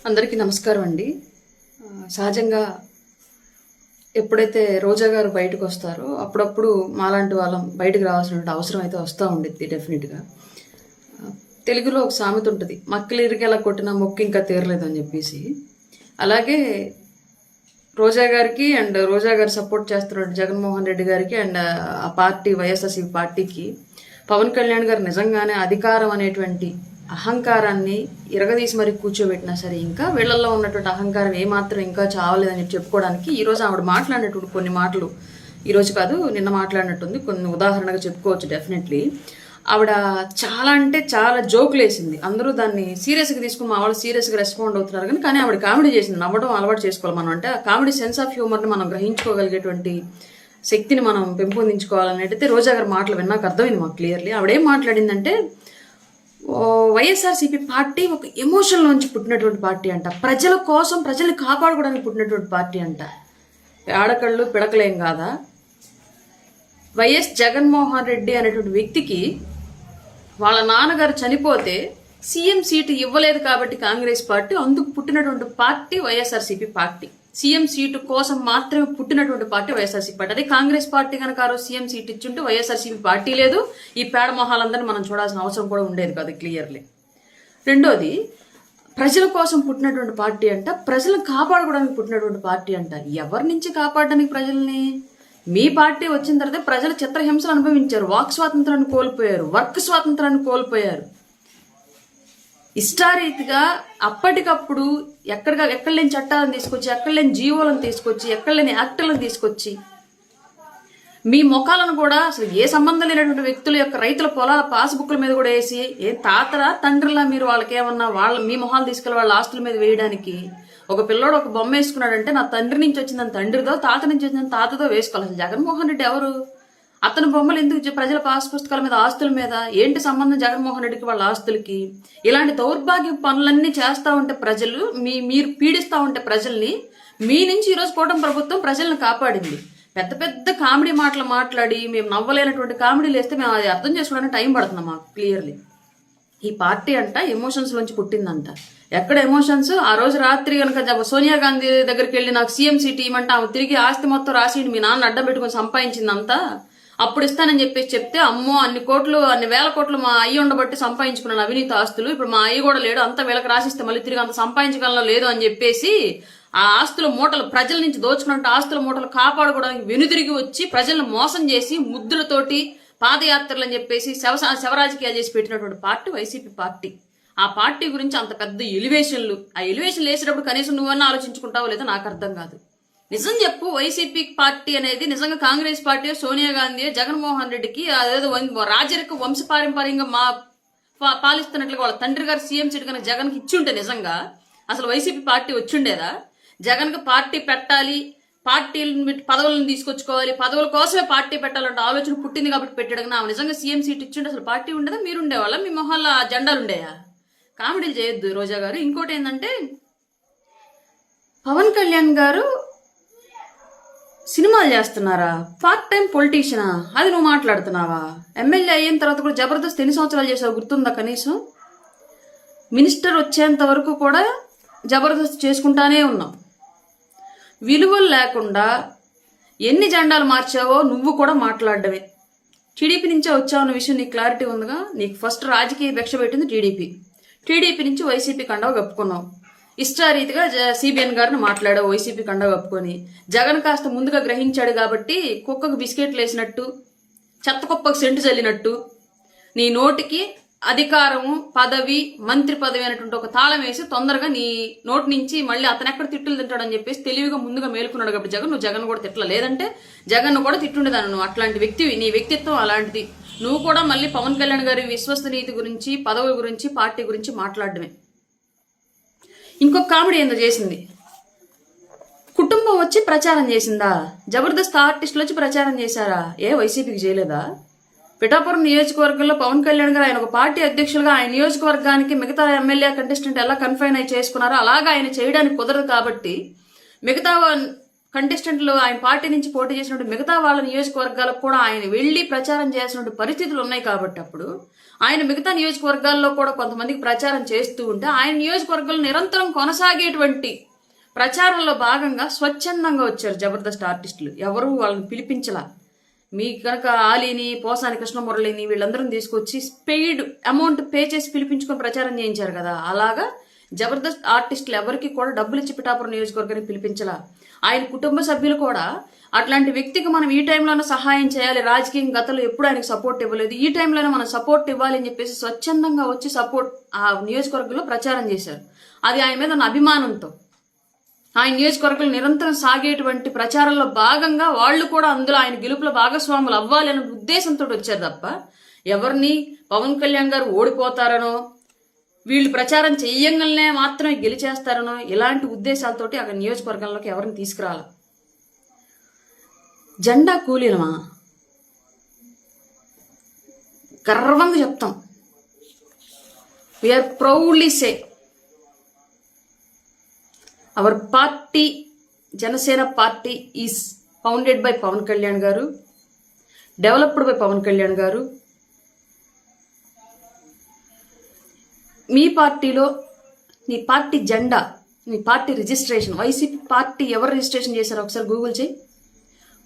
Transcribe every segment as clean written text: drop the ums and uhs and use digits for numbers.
అందరికీ నమస్కారం అండి. సహజంగా ఎప్పుడైతే రోజా గారు బయటకు వస్తారో అప్పుడప్పుడు మాలాంటి వాళ్ళం బయటకు రావాల్సిన అవసరం అయితే వస్తూ ఉండిద్ది డెఫినెట్గా. తెలుగులో ఒక సామెత ఉంటుంది, మక్కలిరికి ఎలా కొట్టినా మొక్కు ఇంకా తీరలేదని చెప్పేసి. అలాగే రోజా గారికి అండ్ రోజా గారు సపోర్ట్ చేస్తున్న జగన్మోహన్ రెడ్డి గారికి అండ్ ఆ పార్టీ వైఎస్ఆర్సీపీ పార్టీకి పవన్ కళ్యాణ్ గారు నిజంగానే అధికారం అనేటువంటి అహంకారాన్ని ఇరగదీసి మరి కూర్చోబెట్టినా సరే ఇంకా వీళ్ళల్లో ఉన్నటువంటి అహంకారం ఏమాత్రం ఇంకా చావలేదని చెప్పుకోవడానికి ఈరోజు ఆవిడ మాట్లాడినటువంటి కొన్ని మాటలు, ఈరోజు కాదు నిన్న మాట్లాడినట్టుంది, కొన్ని ఉదాహరణగా చెప్పుకోవచ్చు. డెఫినెట్లీ ఆవిడ చాలా అంటే చాలా జోకులు వేసింది. అందరూ దాన్ని సీరియస్గా తీసుకుని మా వాళ్ళు సీరియస్గా రెస్పాండ్ అవుతున్నారు కానీ ఆవిడ కామెడీ చేసింది. నవ్వడం అలవాటు చేసుకోవాలి మనం. అంటే ఆ కామెడీ సెన్స్ ఆఫ్ హ్యూమర్ని మనం గ్రహించుకోగలిగేటువంటి శక్తిని మనం పెంపొందించుకోవాలనేటైతే రోజా గారి మాటలు విన్నాక అర్థమైంది మాకు క్లియర్లీ. ఆవిడేం మాట్లాడిందంటే, వైఎస్ఆర్సీపీ పార్టీ ఒక ఎమోషన్లోంచి పుట్టినటువంటి పార్టీ అంట, ప్రజల కోసం ప్రజల్ని కాపాడుకోవడానికి పుట్టినటువంటి పార్టీ అంట. ఆడకళ్ళు పిడకలేం కాదా? వైఎస్ జగన్మోహన్ రెడ్డి అనేటువంటి వ్యక్తికి వాళ్ళ నాన్నగారు చనిపోతే సీఎం సీటు ఇవ్వలేదు కాబట్టి కాంగ్రెస్ పార్టీ, అందుకు పుట్టినటువంటి party YSRCP party. CM seat కోసం మాత్రమే పుట్టినటువంటి పార్టీ వైఎస్ఆర్సీపీ పార్టీ. అదే కాంగ్రెస్ పార్టీ కనుక ఆ రోజు సీఎం సీట్ ఇచ్చుంటే వైఎస్ఆర్సీపీ పార్టీ లేదు, ఈ పేడ మొహాలందరినీ మనం చూడాల్సిన అవసరం కూడా ఉండేది కాదు క్లియర్లీ. రెండోది, ప్రజల కోసం పుట్టినటువంటి పార్టీ అంట, ప్రజలను కాపాడుకోవడానికి పుట్టినటువంటి పార్టీ అంట. ఎవరి నుంచి కాపాడడానికి ప్రజల్ని? మీ పార్టీ వచ్చిన తర్వాత ప్రజలు చిత్రహింసలు అనుభవించారు, వాక్ స్వాతంత్రాన్ని కోల్పోయారు, వర్క్ స్వాతంత్రాన్ని కోల్పోయారు. ఇష్టారీతిగా అప్పటికప్పుడు ఎక్కడ లేని చట్టాలను తీసుకొచ్చి, ఎక్కడ లేని జీవోలను తీసుకొచ్చి, ఎక్కడ లేని యాక్టులను తీసుకొచ్చి మీ ముఖాలను కూడా అసలు ఏ సంబంధం లేనటువంటి వ్యక్తుల యొక్క రైతుల పొలాల పాస్బుక్ల మీద కూడా వేసి, ఏ తాతరా తండ్రిలా మీరు వాళ్ళకి ఏమన్నా మీ మొహాలు తీసుకెళ్ళి వాళ్ళ ఆస్తుల మీద వేయడానికి. ఒక పిల్లోడు ఒక బొమ్మ వేసుకున్నాడంటే నా తండ్రి నుంచి వచ్చిందని తండ్రిదో, తాత నుంచి వచ్చిందని తాతతో వేసుకోవాలి. అసలు జగన్మోహన్ రెడ్డి ఎవరు? అతని బొమ్మలు ఎందుకు ప్రజల పాస్ పుస్తకాల మీద, ఆస్తుల మీద ఏంటి సంబంధం జగన్మోహన్ రెడ్డికి వాళ్ళ ఆస్తులకి? ఇలాంటి దౌర్భాగ్య పనులన్నీ చేస్తూ ఉంటే ప్రజలు, మీరు పీడిస్తూ ఉంటే ప్రజల్ని, మీ నుంచి ఈరోజు కూటమి ప్రభుత్వం ప్రజల్ని కాపాడింది. పెద్ద పెద్ద కామెడీ మాటలు మాట్లాడి మేము నవ్వలేనటువంటి కామెడీలు వేస్తే మేము అది అర్థం చేసుకోవడానికి టైం పడుతుంది మాకు క్లియర్లీ. ఈ పార్టీ అంట ఎమోషన్స్ లోంచి పుట్టిందంట. ఎక్కడ ఎమోషన్స్? ఆ రోజు రాత్రి కనుక సోనియా గాంధీ దగ్గరికి వెళ్ళి నాకు సీఎం సీట్ ఇవ్వమంటే ఆమె తిరిగి ఆస్తి మొత్తం రాసి మీ నాన్న అడ్డం పెట్టుకుని సంపాదించిందంతా అప్పుడు ఇస్తానని చెప్పేసి చెప్తే, అమ్మో అన్ని కోట్లు అన్ని వేల కోట్లు మా అయ్యి ఉండబట్టి సంపాదించుకున్నాను అవినీతి ఆస్తులు, ఇప్పుడు మా అయ్యి కూడా లేడు, అంతా వీళ్ళకి రాసిస్తే మళ్ళీ తిరిగి అంత సంపాదించగలను లేదు అని చెప్పేసి ఆ ఆస్తుల మూటలు, ప్రజల నుంచి దోచుకున్నట్టు ఆస్తుల మూటలు కాపాడుకోవడానికి వెనుదిరిగి వచ్చి ప్రజలను మోసం చేసి ముద్దులతోటి పాదయాత్రలు అని చెప్పేసి శవరాజకీయాలు చేసి పెట్టినటువంటి పార్టీ వైసీపీ పార్టీ. ఆ పార్టీ గురించి అంత పెద్ద ఎలివేషన్లు, ఆ ఎలివేషన్లు వేసేటప్పుడు కనీసం నువ్వన్నా ఆలోచించుకుంటావో లేదో నాకు అర్థం కాదు. నిజం చెప్పు, వైసీపీ పార్టీ అనేది నిజంగా కాంగ్రెస్ పార్టీ, సోనియా గాంధీ, జగన్మోహన్ రెడ్డికి అదేదో రాజరిక వంశపారంపర్యంగా పాలిస్తున్నట్లుగా వాళ్ళ తండ్రి గారు సీఎం సీట్ కనుక జగన్కి ఇచ్చుంటే నిజంగా అసలు వైసీపీ పార్టీ వచ్చిండేదా? జగన్కి పార్టీ పెట్టాలి, పార్టీలను పదవులను తీసుకొచ్చుకోవాలి, పదవుల కోసమే పార్టీ పెట్టాలంటే ఆలోచన పుట్టింది కాబట్టి పెట్టాడు. కానీ ఆమె నిజంగా సీఎం సీట్ ఇచ్చుంటే అసలు పార్టీ ఉండేదా? మీరు ఉండేవాళ్ళ? మీ మొహాల్లో జెండాలు ఉండేయా? కామెడీలు చేయొద్దు రోజా గారు. ఇంకోటి ఏంటంటే, పవన్ కళ్యాణ్ గారు సినిమాలు చేస్తున్నారా? పార్ట్ టైం పొలిటీషియనా? అది నువ్వు మాట్లాడుతున్నావా? ఎమ్మెల్యే అయిన తర్వాత కూడా జబర్దస్త్ ఎన్ని సంవత్సరాలు చేసావు గుర్తుందా? కనీసం మినిస్టర్ వచ్చేంత వరకు కూడా జబర్దస్త్ చేసుకుంటానే ఉన్నావు. విలువలు లేకుండా ఎన్ని జెండాలు మార్చావో నువ్వు కూడా మాట్లాడడమే. టీడీపీ నుంచే వచ్చావన్న విషయం నీకు క్లారిటీ ఉందిగా. నీకు ఫస్ట్ రాజకీయ భిక్ష పెట్టింది టీడీపీ నుంచి వైసీపీ కండవ కప్పుకున్నావు. ఇష్టారీతిగా సిబిఎన్ గారిని మాట్లాడావు వైసీపీ కండవ కప్పుకొని. జగన్ కాస్త ముందుగా గ్రహించాడు కాబట్టి కుక్కకు బిస్కెట్లు వేసినట్టు, చెత్త కుప్పకు సెంటు చల్లినట్టు నీ నోటికి అధికారము, పదవి, మంత్రి పదవి అనేటువంటి ఒక తాళం వేసి తొందరగా నీ నోటి నుంచి మళ్ళీ అతను ఎక్కడ తిట్టులు తింటాడని చెప్పేసి తెలివిగా ముందుగా మేలుకున్నాడు కాబట్టి నువ్వు జగన్ కూడా తిట్టల. లేదంటే జగన్ కూడా తిట్టుండేదాన్ని. నువ్వు అట్లాంటి వ్యక్తివి, నీ వ్యక్తిత్వం అలాంటిది. నువ్వు కూడా మళ్ళీ పవన్ కళ్యాణ్ గారి విశ్వసనీయత గురించి, పదవుల గురించి, పార్టీ గురించి మాట్లాడడమే. ఇంకొక కామెడీ ఏందో చేసింది, కుటుంబం వచ్చి ప్రచారం చేసిందా? జబర్దస్త్ ఆర్టిస్టులు వచ్చి ప్రచారం చేశారా? ఏ వైసీపీకి చేయలేదా? పిఠాపురం నియోజకవర్గంలో పవన్ కళ్యాణ్ గారు ఆయన ఒక పార్టీ అధ్యక్షులుగా ఆయన నియోజకవర్గానికి మిగతా ఎమ్మెల్యే కంటెస్టెంట్ ఎలా కన్ఫైన్ అయి చేసుకున్నారో అలాగా ఆయన చేయడానికి కుదరదు కాబట్టి మిగతా కంటెస్టెంట్లు ఆయన పార్టీ నుంచి పోటీ చేసినటువంటి మిగతా వాళ్ళ నియోజకవర్గాలకు కూడా ఆయన వెళ్ళి ప్రచారం చేయాల్సినటువంటి పరిస్థితులు ఉన్నాయి కాబట్టి అప్పుడు ఆయన మిగతా నియోజకవర్గాల్లో కూడా కొంతమందికి ప్రచారం చేస్తూ ఉంటే ఆయన నియోజకవర్గాలు నిరంతరం కొనసాగేటువంటి ప్రచారంలో భాగంగా స్వచ్ఛందంగా వచ్చారు జబర్దస్త్ ఆర్టిస్టులు. ఎవరు వాళ్ళని పిలిపించలా. మీ కనుక ఆలీని, పోసాని కృష్ణమురళిని వీళ్ళందరూ తీసుకొచ్చి పెయిడ్ అమౌంట్ పే చేసి పిలిపించుకొని ప్రచారం చేయించారు కదా, అలాగా జబర్దస్త్ ఆర్టిస్టులు ఎవరికి కూడా డబ్బులు ఇచ్చి పిఠాపురం నియోజకవర్గానికి పిలిపించలా. ఆయన కుటుంబ సభ్యులు కూడా అట్లాంటి వ్యక్తికి మనం ఈ టైంలోనే సహాయం చేయాలి, రాజకీయం గతంలో ఎప్పుడు ఆయనకు సపోర్ట్ ఇవ్వలేదు, ఈ టైంలోనే మనం సపోర్ట్ ఇవ్వాలి అని చెప్పేసి స్వచ్ఛందంగా వచ్చి సపోర్ట్ ఆ నియోజకవర్గంలో ప్రచారం చేశారు. అది ఆయన మీద ఉన్న అభిమానంతో ఆయన నియోజకవర్గంలో నిరంతరం సాగేటువంటి ప్రచారంలో భాగంగా వాళ్ళు కూడా అందులో ఆయన గెలుపుల భాగస్వాములు అవ్వాలి అనే ఉద్దేశంతో వచ్చారు తప్ప ఎవరిని పవన్ కళ్యాణ్ గారు ఓడిపోతారనో వీళ్ళు ప్రచారం చెయ్యంగానే మాత్రమే గెలిచేస్తారనో ఇలాంటి ఉద్దేశాలతోటి అక్కడ నియోజకవర్గంలోకి ఎవరిని తీసుకురాల. జెండా కూలీలమా గర్వంగా చెప్తాం. We are proudly say our party Janasena party is founded by Pawan Kalyan garu, developed by Pawan Kalyan గారు. మీ పార్టీలో నీ పార్టీ జెండా, నీ పార్టీ రిజిస్ట్రేషన్, వైసీపీ పార్టీ ఎవరు రిజిస్ట్రేషన్ చేశారో ఒకసారి గూగుల్ చేయి.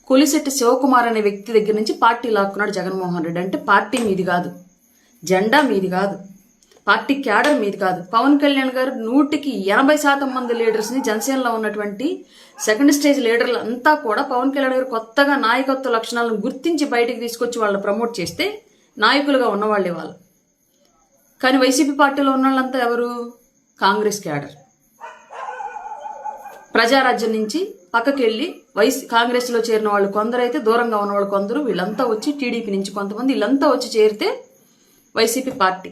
కొలిశెట్టి శివకుమార్ అనే వ్యక్తి దగ్గర నుంచి పార్టీ లాక్కున్నాడు జగన్మోహన్ రెడ్డి. అంటే పార్టీ మీది కాదు, జెండా మీది కాదు, పార్టీ క్యాడర్ మీది కాదు. పవన్ కళ్యాణ్ గారు 180% మంది లీడర్స్ని జనసేనలో ఉన్నటువంటి సెకండ్ స్టేజ్ లీడర్లు అంతా కూడా పవన్ కళ్యాణ్ గారు కొత్తగా నాయకత్వ లక్షణాలను గుర్తించి బయటికి తీసుకొచ్చి వాళ్ళని ప్రమోట్ చేస్తే నాయకులుగా ఉన్నవాళ్ళే వాళ్ళు. కానీ వైసీపీ పార్టీలో ఉన్న వాళ్ళంతా ఎవరు? కాంగ్రెస్ క్యాడర్. ప్రజారాజ్యం నుంచి పక్కకి వెళ్ళి కాంగ్రెస్లో చేరిన వాళ్ళు కొందరు, అయితే దూరంగా ఉన్న వాళ్ళు కొందరు, వీళ్ళంతా వచ్చి టీడీపీ నుంచి కొంతమంది, వీళ్ళంతా వచ్చి చేరితే వైసీపీ పార్టీ.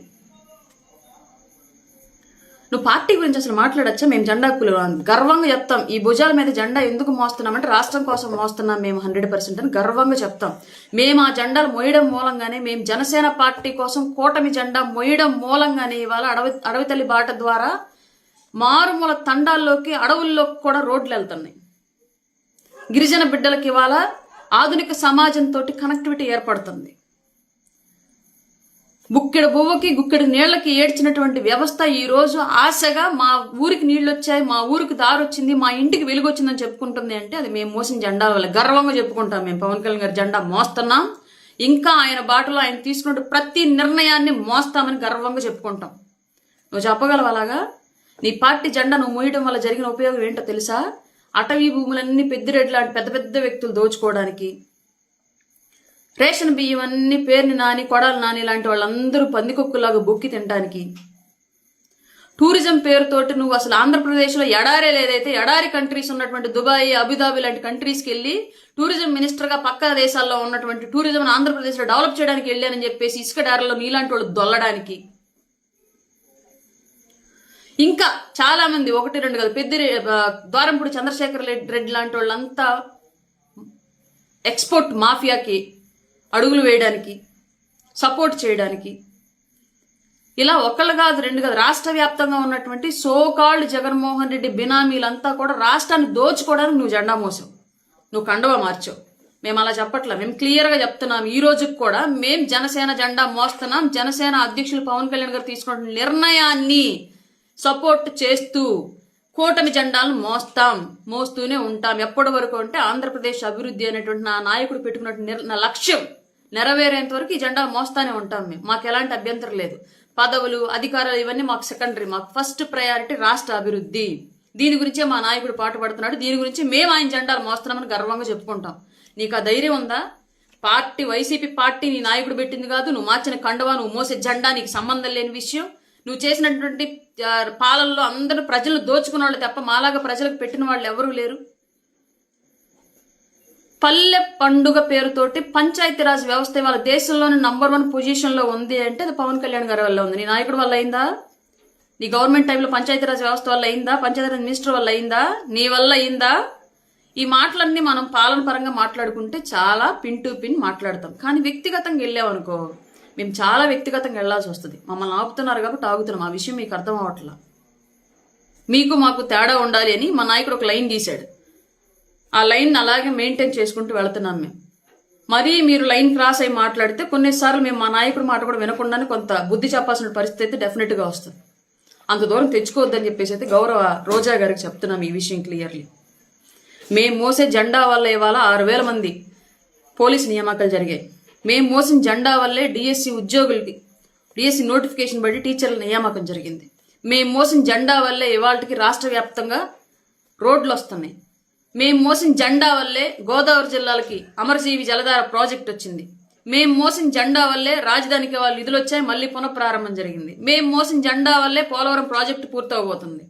నువ్వు పార్టీ గురించి అసలు మాట్లాడచ్చా? మేము జెండా గర్వంగా చెప్తాం. ఈ భుజాల మీద జెండా ఎందుకు మోస్తున్నామంటే రాష్ట్రం కోసం మోస్తున్నాం మేము 100% అని గర్వంగా చెప్తాం. మేము ఆ జెండాలు మోయడం మూలంగానే, మేము జనసేన పార్టీ కోసం కూటమి జెండా మోయడం మూలంగానే ఇవాళ అడవితల్లి బాట ద్వారా మారుమూల తండాల్లోకి, అడవుల్లోకి కూడా రోడ్లు వెళ్తున్నాయి. గిరిజన బిడ్డలకి ఇవాళ ఆధునిక సమాజంతో కనెక్టివిటీ ఏర్పడుతుంది. బుక్కెడు బువ్వకి గుక్కెడు నీళ్లకి ఏడ్చినటువంటి వ్యవస్థ ఈ రోజు ఆశగా మా ఊరికి నీళ్లు వచ్చాయి, మా ఊరికి దారి వచ్చింది, మా ఇంటికి వెలుగు వచ్చిందని చెప్పుకుంటుంది. అంటే అది మేము మోసిన జెండా వల్ల గర్వంగా చెప్పుకుంటాం. మేము పవన్ కళ్యాణ్ గారి జెండా మోస్తున్నాం, ఇంకా ఆయన బాటలో ఆయన తీసుకున్న ప్రతి నిర్ణయాన్ని మోస్తామని గర్వంగా చెప్పుకుంటాం. నువ్వు చెప్పగలవు అలాగా? నీ పార్టీ జెండా నువ్వు మోయడం వల్ల జరిగిన ఉపయోగం ఏంటో తెలుసా? అటవీ భూములన్నీ పెద్దిరెడ్డి లాంటి పెద్ద పెద్ద వ్యక్తులు దోచుకోవడానికి, రేషన్ బియ్యం అన్ని పేరుని నాని, కొడాలి నాని లాంటి వాళ్ళందరూ పందికొక్కులాగా బొక్కి తినడానికి, టూరిజం పేరుతోటి నువ్వు అసలు ఆంధ్రప్రదేశ్లో ఎడారే లేదైతే ఎడారి కంట్రీస్ ఉన్నటువంటి దుబాయ్, అబుదాబి లాంటి కంట్రీస్కి వెళ్ళి టూరిజం మినిస్టర్గా పక్క దేశాల్లో ఉన్నటువంటి టూరిజం ఆంధ్రప్రదేశ్లో డెవలప్ చేయడానికి వెళ్ళానని చెప్పేసి ఇసుక డారలో నీలాంటి వాళ్ళు దొల్లడానికి, ఇంకా చాలా మంది 1-2 కాదు, ద్వారంపూడి చంద్రశేఖర్ రెడ్డి లాంటి వాళ్ళంతా ఎక్స్పోర్ట్ మాఫియాకి అడుగులు వేయడానికి, సపోర్ట్ చేయడానికి, ఇలా ఒకళ్ళు కాదు 2 కాదు, రాష్ట్ర వ్యాప్తంగా ఉన్నటువంటి సోకాల్డ్ జగన్మోహన్ రెడ్డి బినామీలంతా కూడా రాష్ట్రాన్ని దోచుకోవడానికి నువ్వు జెండా మోసావు, నువ్వు కండువా మార్చావు. మేము అలా చెప్పట్లా, మేము క్లియర్గా చెప్తున్నాం. ఈ రోజుకి కూడా మేము జనసేన జెండా మోస్తున్నాం. జనసేన అధ్యక్షులు పవన్ కళ్యాణ్ గారు తీసుకున్న నిర్ణయాన్ని సపోర్ట్ చేస్తూ కూటమి జెండాలను మోస్తూనే ఉంటాం. ఎప్పటి వరకు అంటే ఆంధ్రప్రదేశ్ అభివృద్ధి అనేటువంటి నా నాయకుడు పెట్టుకున్న లక్ష్యం నెరవేరేంత వరకు ఈ జెండాలు మోస్తానే ఉంటాం. మాకు ఎలాంటి అభ్యంతరం లేదు. పదవులు, అధికారాలు ఇవన్నీ మాకు సెకండరీ. మాకు ఫస్ట్ ప్రయారిటీ రాష్ట్ర అభివృద్ధి. దీని గురించే మా నాయకుడు పాటుపడుతున్నాడు, దీని గురించి మేము ఆయన జెండాలు మోస్తున్నామని గర్వంగా చెప్పుకుంటాం. నీకు ఆ ధైర్యం ఉందా? పార్టీ, వైసీపీ పార్టీ నీ నాయకుడు పెట్టింది కాదు, నువ్వు మార్చిన కండువా, నువ్వు మోసే జెండా నీకు సంబంధం లేని విషయం. నువ్వు చేసినటువంటి పాలనలో అందరూ ప్రజలను దోచుకున్న వాళ్ళు తప్ప మాలాగా ప్రజలకు పెట్టిన వాళ్ళు ఎవరూ లేరు. పల్లె పండుగ పేరుతోటి పంచాయతీరాజ్ వ్యవస్థ ఇవాళ దేశంలోని నంబర్ 1 పొజిషన్లో ఉంది అంటే అది పవన్ కళ్యాణ్ గారి వల్ల ఉంది. నీ నాయకుడు వల్ల అయిందా? నీ గవర్నమెంట్ టైంలో పంచాయతీరాజ్ వ్యవస్థ వల్ల అయిందా? పంచాయతీరాజ్ మినిస్టర్ వల్ల అయిందా? నీ వల్ల అయిందా? ఈ మాటలన్నీ మనం పాలన పరంగా మాట్లాడుకుంటే చాలా పిన్ టు పిన్ మాట్లాడతాం. కానీ వ్యక్తిగతంగా వెళ్ళామనుకో, మేము చాలా వ్యక్తిగతంగా వెళ్లాల్సి వస్తుంది. మమ్మల్ని ఆపుతున్నారు కాబట్టి ఆగుతున్నాం. ఆ విషయం మీకు అర్థం అవ్వట్లా. మీకు మాకు తేడా ఉండాలి అని మా నాయకుడు ఒక లైన్ తీశాడు. ఆ లైన్ అలాగే మెయింటైన్ చేసుకుంటూ వెళుతున్నాం మేము. మరీ మీరు లైన్ క్రాస్ అయి మాట్లాడితే కొన్నిసార్లు మేము మా నాయకుడి మాట కూడా వినకుండానే కొంత బుద్ధి చెప్పాల్సిన పరిస్థితి అయితే డెఫినెట్గా వస్తుంది. అంత దూరం తెచ్చుకోవద్దని చెప్పేసి అయితే గౌరవ రోజా గారికి చెప్తున్నాం ఈ విషయం క్లియర్లీ. మేము మోసే జెండా వల్ల ఇవాళ 6,000 మంది పోలీసు నియామకాలు జరిగాయి. మేము మోసిన జెండా వల్లే డిఎస్సి ఉద్యోగులకి డిఎస్సి నోటిఫికేషన్ బట్టి టీచర్ల నియామకం జరిగింది. మేము మోసిన జెండా వల్లే ఇవాళకి రాష్ట్ర వ్యాప్తంగా రోడ్లు వస్తున్నాయి. మేము మోసిన జెండా వల్లే గోదావరి జిల్లాలకి అమరజీవి జలధార ప్రాజెక్ట్ వచ్చింది. మేము మోసిన జెండా వల్లే రాజధానికి వాళ్ళు నిధులు వచ్చాయి, మళ్ళీ పునఃప్రారంభం జరిగింది. మేము మోసిన జెండా వల్లే పోలవరం ప్రాజెక్టు పూర్తవబోతుంది.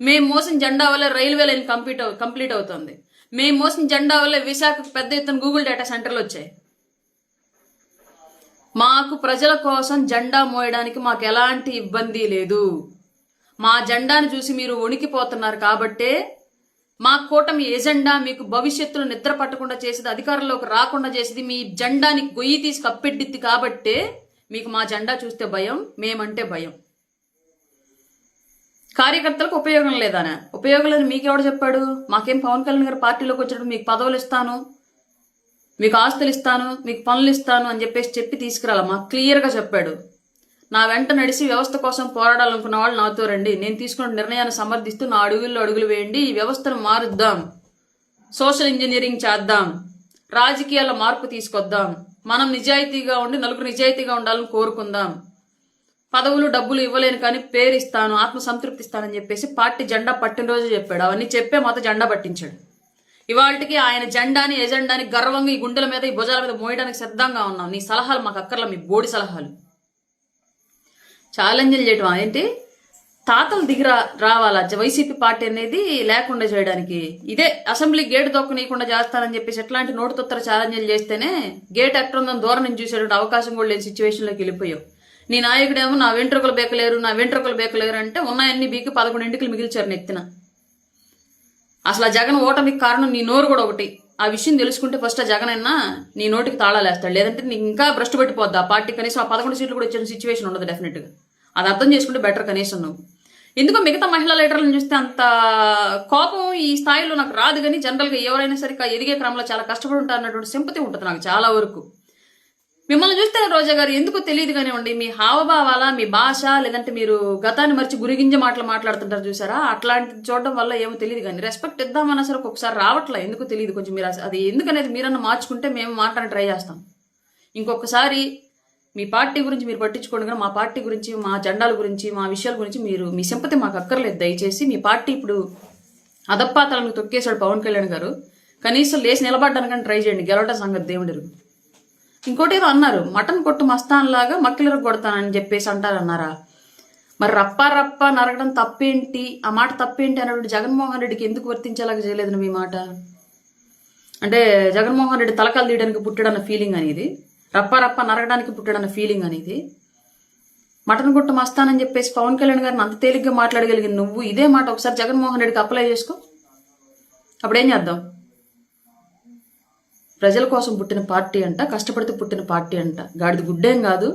మేము మోసిన జెండా వల్లే రైల్వే లైన్ కంప్లీట్ అవుతుంది. మేము మోసిన జెండా వల్లే విశాఖకు పెద్ద ఎత్తున గూగుల్ డేటా సెంటర్లు వచ్చాయి. మాకు ప్రజల కోసం జెండా మోయడానికి మాకు ఎలాంటి ఇబ్బంది లేదు. మా జెండాను చూసి మీరు వణికిపోతున్నారు కాబట్టే మా కూటమి ఎజెండా మీకు భవిష్యత్తులో నిద్ర పట్టకుండా చేసేది, అధికారంలోకి రాకుండా చేసేది, మీ జెండాని గొయ్యి తీసి కప్పెట్టిద్ది కాబట్టే మీకు మా జెండా చూస్తే భయం, మేమంటే భయం. కార్యకర్తలకు ఉపయోగం లేదానే? ఉపయోగం లేదని మీకెవడు చెప్పాడు? మాకేం పవన్ కళ్యాణ్ గారు పార్టీలోకి వచ్చినప్పుడు మీకు పదవులు ఇస్తాను, మీకు ఆస్తులు ఇస్తాను, మీకు పనులు ఇస్తాను అని చెప్పి తీసుకురాల. మాకు క్లియర్గా చెప్పాడు. నా వెంట నడిచి వ్యవస్థ కోసం పోరాడాలనుకున్న వాళ్ళు నాతో రండి, నేను తీసుకున్న నిర్ణయాన్ని సమర్థిస్తూ నా అడుగుల్లో అడుగులు వేయండి, ఈ వ్యవస్థను మారుద్దాం, సోషల్ ఇంజనీరింగ్ చేద్దాం, రాజకీయాల మార్పు తీసుకొద్దాం, మనం నిజాయితీగా ఉండి నలుగురు నిజాయితీగా ఉండాలని కోరుకుందాం, పదవులు డబ్బులు ఇవ్వలేను కానీ పేరు ఇస్తాను, ఆత్మసంతృప్తి ఇస్తానని చెప్పేసి పార్టీ జెండా పట్టిన రోజు చెప్పాడు. అవన్నీ చెప్పే మాతో జెండా పట్టించాడు. ఇవాళకి ఆయన జెండాని ఎజెండాని గర్వంగా ఈ గుండెల మీద ఈ భుజాల మీద మోయడానికి సిద్ధంగా ఉన్నాం. నీ సలహాలు మాకు అక్కర్లా, మీ బోడి సలహాలు. ఛాలెంజ్లు చేయడం ఏంటి? తాతలు రావాలా వైసీపీ పార్టీ అనేది లేకుండా చేయడానికి? ఇదే అసెంబ్లీ గేట్ దొక్కనీయకుండా చేస్తానని చెప్పేసి ఎట్లాంటి నోటుతొత్తర ఛాలెంజ్లు చేస్తేనే గేట్ ఎక్కడ ఉందని దూరం నుంచి చూసేటువంటి అవకాశం కూడా లేని సిచ్యువేషన్లోకి వెళ్ళిపోయావు. నీ నాయకుడేమో నా వెంట్రుకలు బేకలేరు అంటే ఉన్నాయన్ని బీకి 11 ఎంటికలు మిగిల్చారు నెత్తిన. అసలు ఆ జగన్ ఓటమికి కారణం నీ నోరు కూడా ఒకటి. ఆ విషయం తెలుసుకుంటే ఫస్ట్ ఆ జగన్ అయినా నీ నోటికి తాళాలేస్తాడు, లేదంటే నీకు ఇంకా భ్రష్టు పట్టిపోద్ది. ఆ పార్టీ కనీసం ఆ 11 సీట్లు కూడా ఇచ్చిన సిచ్యువేషన్ ఉండదు డెఫినెట్గా. అది అర్థం చేసుకుంటే బెటర్ కనీసం నువ్వు. ఎందుకో మిగతా మహిళా లీడర్లను చూస్తే అంత కోపం ఈ స్థాయిలో నాకు రాదు, కానీ జనరల్గా ఎవరైనా సరే ఎదిగే క్రమంలో చాలా కష్టపడి ఉంటారు అన్నటువంటి సింపతి ఉంటుంది నాకు చాలా వరకు. మిమ్మల్ని చూస్తే రోజా గారు ఎందుకో తెలియదు కానివ్వండి, మీ హావభావాల, మీ భాష, లేదంటే మీరు గతాన్ని మర్చి గురిగింజ మాట్లాడుతుంటారు చూసారా, అట్లాంటిది చూడడం వల్ల ఏమో తెలియదు. కానీ రెస్పెక్ట్ ఇద్దామన్నా సరే ఒక్కొక్కసారి రావట్లే, ఎందుకో తెలియదు. కొంచెం మీరు అది ఎందుకనేది మీరన్నా మార్చుకుంటే మేము మాట్లాడి ట్రై చేస్తాం. ఇంకొకసారి మీ పార్టీ గురించి మీరు పట్టించుకోండి, కానీ మా పార్టీ గురించి, మా జెండాల గురించి, మా విషయాల గురించి మీరు మీ సింపతి మాకు అక్కర్లేదు దయచేసి. మీ పార్టీ ఇప్పుడు అదప్పాతలను తొక్కేశాడు పవన్ కళ్యాణ్ గారు, కనీసం లేచి నిలబడ్డానికని ట్రై చేయండి, గెలవటం సంగతి దేవుడు. ఇంకోటి ఏదో అన్నారు, మటన్ కొట్టు మస్తాన్లాగా మక్కిలరకు కొడతానని చెప్పేసి అంటారన్నారా? మరి రప్ప నరగడం తప్పేంటి, ఆ మాట తప్పేంటి అన్నటువంటి జగన్మోహన్ రెడ్డికి ఎందుకు వర్తించేలాగా చేయలేదు మీ మాట? అంటే జగన్మోహన్ రెడ్డి తలకాలు తీయడానికి పుట్టాడన్న ఫీలింగ్ అనేది, రప్ప నరగడానికి పుట్టాడన్న ఫీలింగ్ అనేది. మటన్ కొట్టు మస్తానని చెప్పేసి పవన్ కళ్యాణ్ గారిని అంత తేలిగ్గా మాట్లాడగలిగిన నువ్వు ఇదే మాట ఒకసారి జగన్మోహన్ రెడ్డికి అప్లై చేసుకో, అప్పుడేం చేద్దాం? ప్రజల కోసం పుట్టిన పార్టీ అంట, కష్టపడితే పుట్టిన పార్టీ అంట, గాడిది గుడ్డేం కాదు.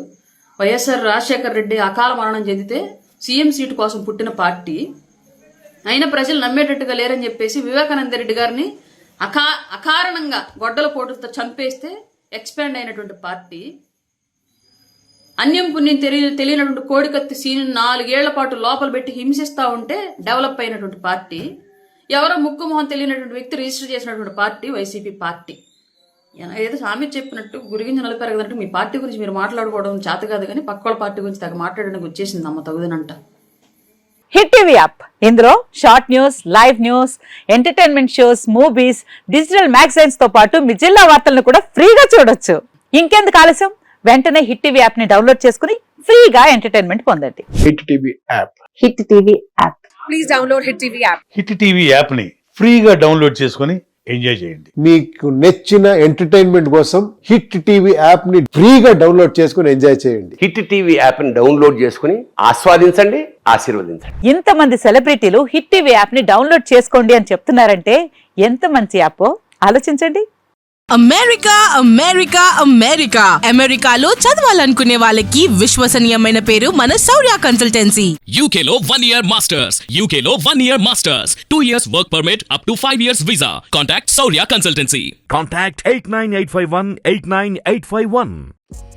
వైఎస్ఆర్ రాజశేఖర్ రెడ్డి అకాల మరణం చెందితే సీఎం సీటు కోసం పుట్టిన పార్టీ అయినా ప్రజలు నమ్మేటట్టుగా లేరని చెప్పేసి వివేకానంద రెడ్డి గారిని అకారణంగా గొడ్డల పోటుతో చంపేస్తే ఎక్స్పాండ్ అయినటువంటి పార్టీ, అన్యం పుణ్యం తెలియనటువంటి కోడికత్తి సీను 4 ఏళ్ల పాటు లోపల పెట్టి హింసిస్తూ ఉంటే డెవలప్ అయినటువంటి పార్టీ, ఎవరో ముక్కు మొహం తెలియనటువంటి వ్యక్తి రిజిస్టర్ చేసినటువంటి పార్టీ వైసీపీ పార్టీ. ఏదో సామి చెప్పినట్టు గురిగింజ నలిపారు మీ పార్టీ గురించి మీరు మాట్లాడుకోవడం చేత కాదు, కానీ పక్క పార్టీ గురించి తగ్గ మాట్లాడడానికి వచ్చేసింది అమ్మ తగుదనంట. హిట్ టీవీ యాప్, ఇందులో short news, live news, entertainment shows, movies, digital magazines తో పాటు మీ జిల్లా వార్తలను కూడా ఫ్రీగా చూడొచ్చు. ఇంకెందుకు ఆలస్యం, వెంటనే హిట్ టీవీ యాప్ ని డౌన్లోడ్ చేసుకుని ఫ్రీగా ఎంటర్టైన్మెంట్ పొందండి. Hit TV app, hit TV app, please download hit TV app. Hit TV app ని ఫ్రీగా డౌన్లోడ్ చేసుకుని ఎంజాయ్ చేయండి. మీకు నచ్చిన ఎంటర్టైన్మెంట్ కోసం హిట్ టీవీ యాప్ ని ఫ్రీగా డౌన్లోడ్ చేసుకుని ఎంజాయ్ చేయండి. హిట్ టీవీ యాప్ ని డౌన్లోడ్ చేసుకుని ఆస్వాదించండి, ఆశీర్వదించండి. ఇంతమంది సెలబ్రిటీలు హిట్ టీవీ యాప్ ని డౌన్లోడ్ చేసుకోండి అని చెప్తున్నారంటే ఎంత మంచి యాప్ ఆలోచించండి. అమెరికా అమెరికా అమెరికా అమెరికాలో చదవాలనుకునే వాళ్ళకి విశ్వసనీయమైన పేరు మన శౌర్య consultancy. UK Law 1 Year Masters. UK Law 1 Year Masters. 2 years work permit up to 5 years visa. Contact Saurya Consultancy. Contact 89851 89851.